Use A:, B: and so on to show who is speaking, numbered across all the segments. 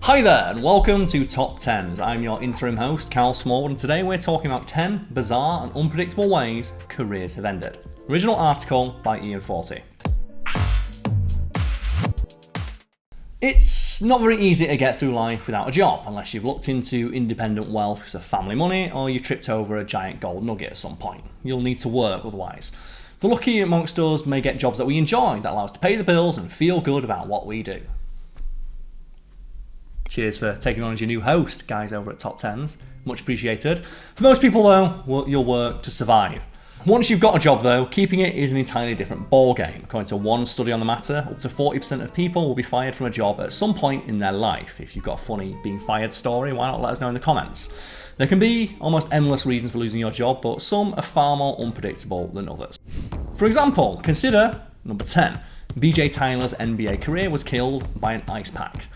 A: Hi there and welcome to TopTenz. I'm your interim host, Karl, and today we're talking about 10 bizarre and unpredictable ways careers have ended. Original article by Ian Forty. It's not very easy to get through life without a job, unless you've looked into independent wealth because of family money or you tripped over a giant gold nugget at some point. You'll need to work otherwise. The lucky amongst us may get jobs that we enjoy, that allow us to pay the bills and feel good about what we do. Cheers for taking on as your new host, guys over at TopTenz. Much appreciated. For most people though, you'll work to survive. Once you've got a job though, keeping it is an entirely different ballgame. According to one study on the matter, up to 40% of people will be fired from a job at some point in their life. If you've got a funny being fired story, why not let us know in the comments? There can be almost endless reasons for losing your job, but some are far more unpredictable than others. For example, consider number 10. BJ Tyler's NBA career was killed by an ice pack.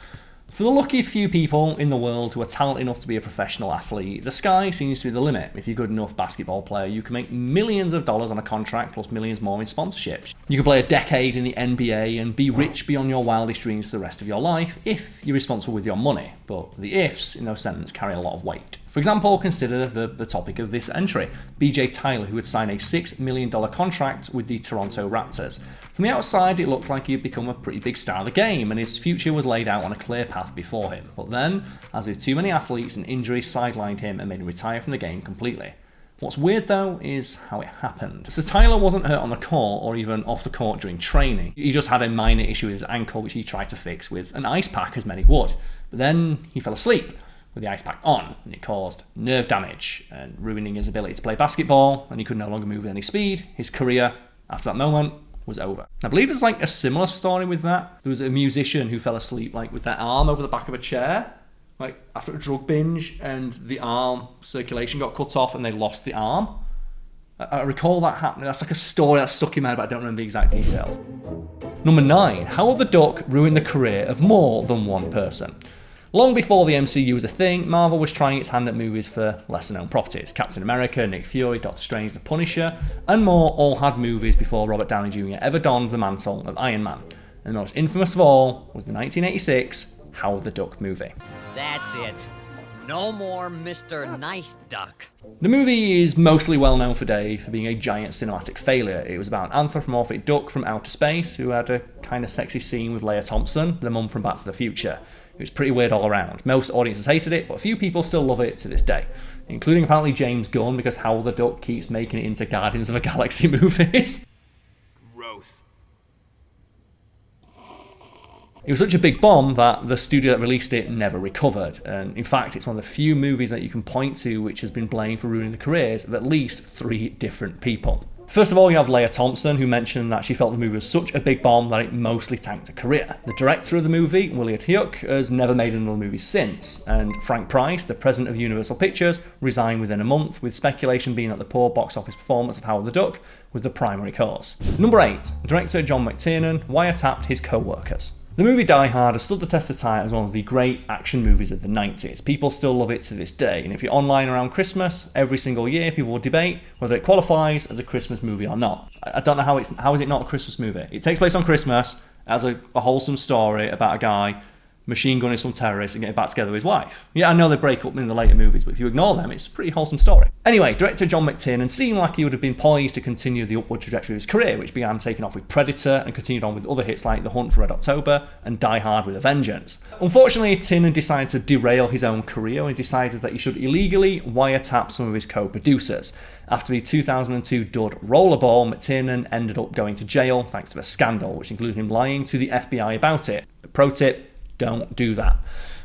A: For the lucky few people in the world who are talented enough to be a professional athlete, the sky seems to be the limit. If you're a good enough basketball player, you can make millions of dollars on a contract plus millions more in sponsorships. You can play a decade in the NBA and be rich beyond your wildest dreams for the rest of your life if you're responsible with your money. But the ifs in those sentences carry a lot of weight. For example, consider the topic of this entry. BJ Tyler, who had signed a $6 million contract with the Toronto Raptors. From the outside, it looked like he'd become a pretty big star of the game, and his future was laid out on a clear path before him. But then, as with too many athletes, an injury sidelined him and made him retire from the game completely. What's weird though is how it happened. So Tyler wasn't hurt on the court or even off the court during training. He just had a minor issue with his ankle which he tried to fix with an ice pack, as many would. But then he fell asleep with the ice pack on, and it caused nerve damage and ruining his ability to play basketball, and he could no longer move with any speed. His career, after that moment, was over. I believe there's like a similar story with that. There was a musician who fell asleep like with their arm over the back of a chair, like after a drug binge, and the arm circulation got cut off and they lost the arm. I recall that happening. That's like a story that stuck in my head, but I don't remember the exact details. Number 9. How the Duck ruined the career of more than one person. Long before the MCU was a thing, Marvel was trying its hand at movies for lesser-known properties. Captain America, Nick Fury, Doctor Strange, The Punisher, and more all had movies before Robert Downey Jr. ever donned the mantle of Iron Man. And the most infamous of all was the 1986 Howard the Duck movie.
B: That's it. No more Mr. Nice Duck.
A: The movie is mostly well known today for being a giant cinematic failure. It was about an anthropomorphic duck from outer space who had a kind of sexy scene with Leia Thompson, the mum from Back to the Future. It was pretty weird all around. Most audiences hated it, but a few people still love it to this day, including apparently James Gunn, because Howard the Duck keeps making it into Guardians of the Galaxy movies.
B: Gross.
A: It was such a big bomb that the studio that released it never recovered, and in fact it's one of the few movies that you can point to which has been blamed for ruining the careers of at least 3 different people. First of all, you have Leia Thompson, who mentioned that she felt the movie was such a big bomb that it mostly tanked her career. The director of the movie, William Hyuk, has never made another movie since, and Frank Price, the president of Universal Pictures, resigned within a month, with speculation being that the poor box office performance of Howard the Duck was the primary cause. Number 8. Director John McTiernan wiretapped his co-workers. The movie Die Hard has stood the test of time as one of the great action movies of the 90s. People still love it to this day, and if you're online around Christmas, every single year people will debate whether it qualifies as a Christmas movie or not. I don't know how is it not a Christmas movie? It takes place on Christmas as a wholesome story about a guy machine gunning some terrorists and getting back together with his wife. Yeah, I know they break up in the later movies, but if you ignore them, it's a pretty wholesome story. Anyway, director John McTiernan seemed like he would have been poised to continue the upward trajectory of his career, which began taking off with Predator and continued on with other hits like The Hunt for Red October and Die Hard with a Vengeance. Unfortunately, Tiernan decided to derail his own career and decided that he should illegally wiretap some of his co-producers. After the 2002 dud Rollerball, McTiernan ended up going to jail thanks to a scandal, which included him lying to the FBI about it. Pro tip: don't do that.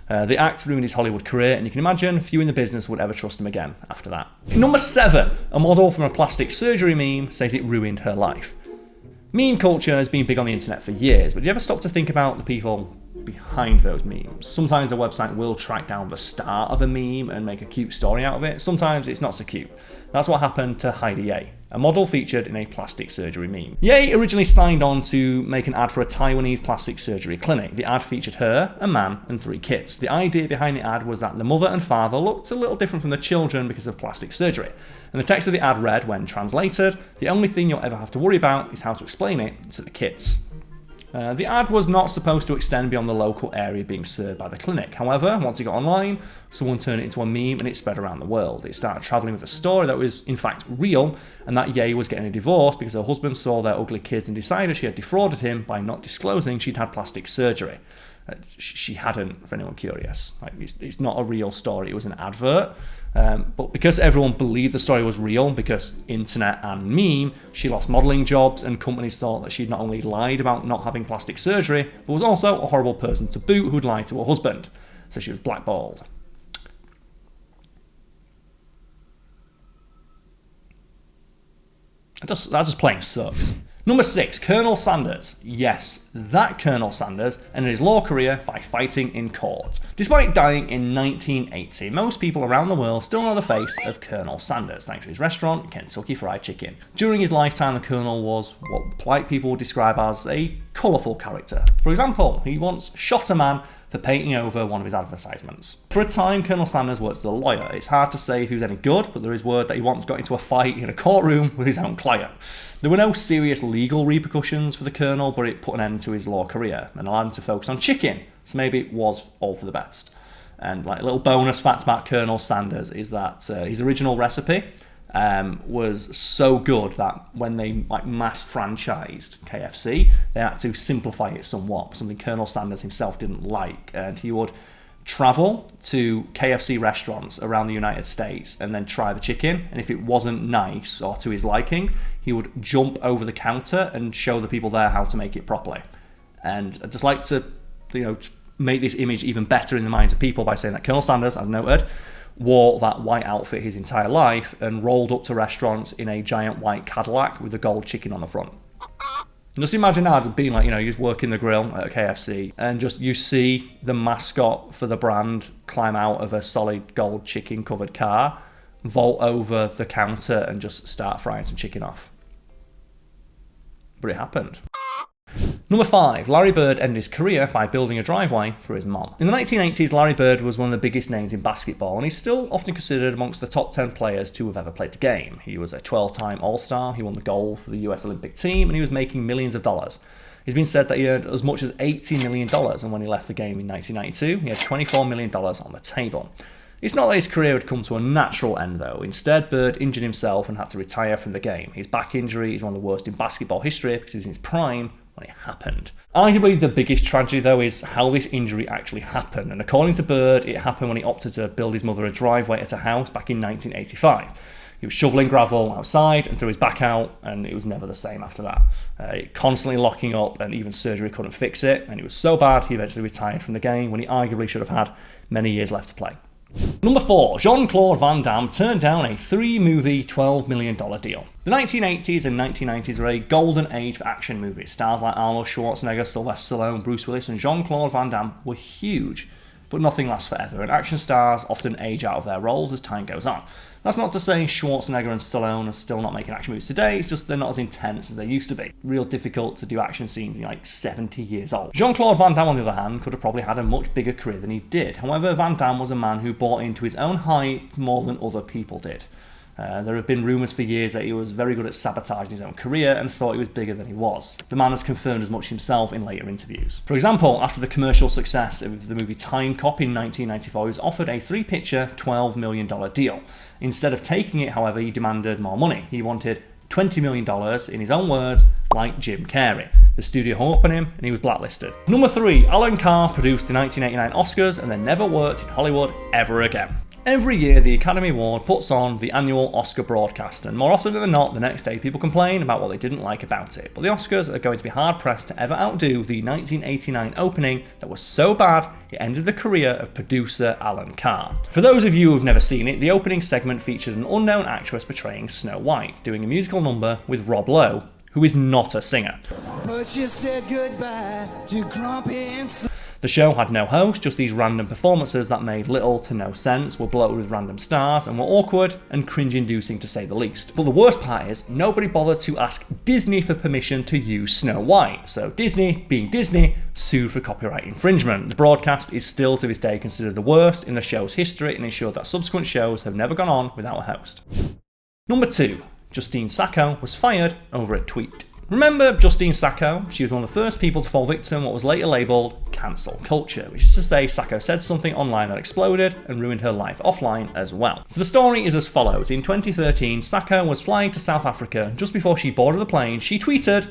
A: The act ruined his Hollywood career, and you can imagine few in the business would ever trust him again after that. Number 7. A model from a plastic surgery meme says it ruined her life. Meme culture has been big on the internet for years, but do you ever stop to think about the people behind those memes? Sometimes a website will track down the start of a meme and make a cute story out of it. Sometimes it's not so cute. That's what happened to Heidi Ye, a model featured in a plastic surgery meme. Ye originally signed on to make an ad for a Taiwanese plastic surgery clinic. The ad featured her, a man, and 3 kids. The idea behind the ad was that the mother and father looked a little different from the children because of plastic surgery. And the text of the ad read, when translated, "The only thing you'll ever have to worry about is how to explain it to the kids." The ad was not supposed to extend beyond the local area being served by the clinic. However, once it got online, someone turned it into a meme and it spread around the world. It started travelling with a story that was in fact real, and that Ye was getting a divorce because her husband saw their ugly kids and decided she had defrauded him by not disclosing she'd had plastic surgery. She hadn't, for anyone curious. Like, it's not a real story, it was an advert. But because everyone believed the story was real, because internet and meme, she lost modelling jobs and companies thought that she'd not only lied about not having plastic surgery, but was also a horrible person to boot who'd lied to her husband. So she was blackballed. That just plain sucks. Number 6, Colonel Sanders. Yes, that Colonel Sanders ended his law career by fighting in court. Despite dying in 1980, most people around the world still know the face of Colonel Sanders, thanks to his restaurant, Kentucky Fried Chicken. During his lifetime, the Colonel was what polite people would describe as a colourful character. For example, he once shot a man for painting over one of his advertisements. For a time, Colonel Sanders worked as a lawyer. It's hard to say if he was any good, but there is word that he once got into a fight in a courtroom with his own client. There were no serious legal repercussions for the Colonel, but it put an end to his law career and allowed him to focus on chicken, so maybe it was all for the best. And like a little bonus fact about Colonel Sanders is that his original recipe was so good that when they mass franchised KFC, they had to simplify it somewhat, something Colonel Sanders himself didn't like, and he would travel to KFC restaurants around the United States and then try the chicken, and if it wasn't nice or to his liking, he would jump over the counter and show the people there how to make it properly. And I'd just like to make this image even better in the minds of people by saying that Colonel Sanders, as noted, wore that white outfit his entire life and rolled up to restaurants in a giant white Cadillac with a gold chicken on the front. And just imagine that being like, you're working the grill at KFC and just you see the mascot for the brand climb out of a solid gold chicken covered car, vault over the counter and just start frying some chicken off. But it happened. Number 5, Larry Bird ended his career by building a driveway for his mom. In the 1980s, Larry Bird was one of the biggest names in basketball, and he's still often considered amongst the top 10 players to have ever played the game. He was a 12-time All-Star, he won the gold for the US Olympic team, and he was making millions of dollars. It's been said that he earned as much as $80 million, and when he left the game in 1992, he had $24 million on the table. It's not that his career had come to a natural end though. Instead, Bird injured himself and had to retire from the game. His back injury is one of the worst in basketball history because he was in his prime when it happened. Arguably the biggest tragedy though is how this injury actually happened, and according to Bird, it happened when he opted to build his mother a driveway at her house back in 1985. He was shoveling gravel outside and threw his back out, and it was never the same after that. Constantly locking up, and even surgery couldn't fix it, and it was so bad he eventually retired from the game when he arguably should have had many years left to play. Number 4, JeanClaude Van Damme turned down a 3-movie, $12 million deal. The 1980s and 1990s were a golden age for action movies. Stars like Arnold Schwarzenegger, Sylvester Stallone, Bruce Willis and JeanClaude Van Damme were huge. But nothing lasts forever, and action stars often age out of their roles as time goes on. That's not to say Schwarzenegger and Stallone are still not making action movies today, it's just they're not as intense as they used to be. Real difficult to do action scenes like 70 years old. Jean-Claude Van Damme, on the other hand, could have probably had a much bigger career than he did. However, Van Damme was a man who bought into his own hype more than other people did. There have been rumours for years that he was very good at sabotaging his own career and thought he was bigger than he was. The man has confirmed as much himself in later interviews. For example, after the commercial success of the movie Time Cop in 1994, he was offered a 3-picture, $12 million deal. Instead of taking it, however, he demanded more money. He wanted $20 million, in his own words, like Jim Carrey. The studio hung up on him and he was blacklisted. Number 3, Alan Carr produced the 1989 Oscars and then never worked in Hollywood ever again. Every year, the Academy Award puts on the annual Oscar broadcast, and more often than not, the next day people complain about what they didn't like about it. But the Oscars are going to be hard-pressed to ever outdo the 1989 opening that was so bad it ended the career of producer Alan Carr. For those of you who've never seen it, the opening segment featured an unknown actress portraying Snow White, doing a musical number with Rob Lowe, who is not a singer. But you said goodbye to Grumpy and the show had no host, just these random performances that made little to no sense, were bloated with random stars, and were awkward and cringe-inducing to say the least. But the worst part is, nobody bothered to ask Disney for permission to use Snow White, so Disney, being Disney, sued for copyright infringement. The broadcast is still to this day considered the worst in the show's history and ensured that subsequent shows have never gone on without a host. Number 2. Justine Sacco was fired over a tweet. Remember Justine Sacco? She was one of the first people to fall victim to what was later labelled cancel culture, which is to say Sacco said something online that exploded and ruined her life offline as well. So the story is as follows. In 2013, Sacco was flying to South Africa. Just before she boarded the plane, she tweeted,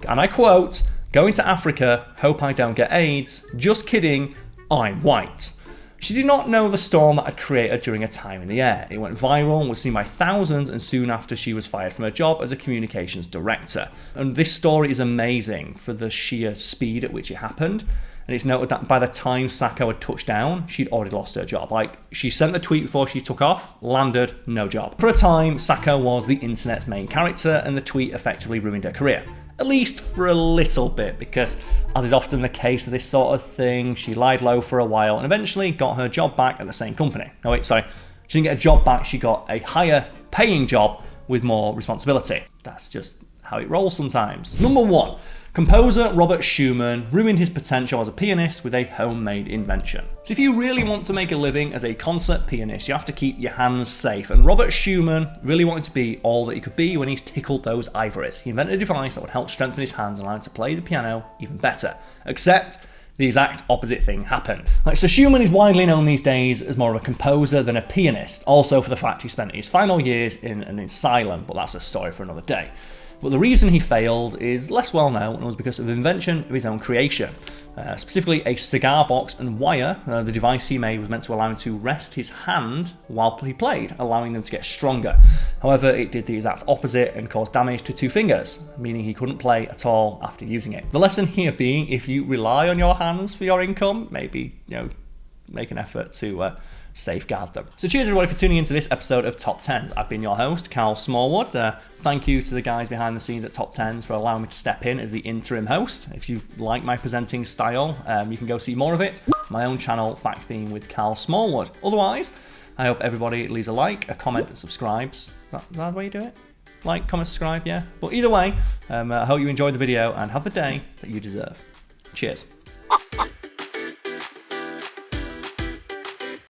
A: and I quote, "Going to Africa, hope I don't get AIDS. Just kidding, I'm white." She did not know the storm that had created during her time in the air. It went viral and was seen by thousands, and soon after she was fired from her job as a communications director. And this story is amazing for the sheer speed at which it happened. And it's noted that by the time Sacco had touched down, she'd already lost her job. Like, she sent the tweet before she took off, landed, no job. For a time, Sacco was the internet's main character, and the tweet effectively ruined her career. At least for a little bit, because as is often the case with this sort of thing, she lied low for a while and eventually got her job back at the same company. No, wait, sorry. She didn't get a job back, she got a higher paying job with more responsibility. That's just how it rolls sometimes. Number 1. Composer Robert Schumann ruined his potential as a pianist with a homemade invention. So if you really want to make a living as a concert pianist, you have to keep your hands safe. And Robert Schumann really wanted to be all that he could be when he's tickled those ivories. He invented a device that would help strengthen his hands and allow him to play the piano even better. Except the exact opposite thing happened. So Schumann is widely known these days as more of a composer than a pianist. Also for the fact he spent his final years in an asylum, but that's a story for another day. But the reason he failed is less well known and was because of the invention of his own creation. Specifically a cigar box and wire. The device he made was meant to allow him to rest his hand while he played, allowing them to get stronger. However, it did the exact opposite and caused damage to 2 fingers, meaning he couldn't play at all after using it. The lesson here being, if you rely on your hands for your income, maybe, make an effort to safeguard them. So cheers everybody for tuning into this episode of Top 10. I've been your host, Karl Smallwood. Thank you to the guys behind the scenes at TopTenz for allowing me to step in as the interim host. If you like my presenting style, you can go see more of it. My own channel, Fact Theme with Karl Smallwood. Otherwise, I hope everybody leaves a like, a comment, and subscribes. Is that the way you do it? Like, comment, subscribe, yeah? But either way, I hope you enjoyed the video and have the day that you deserve. Cheers.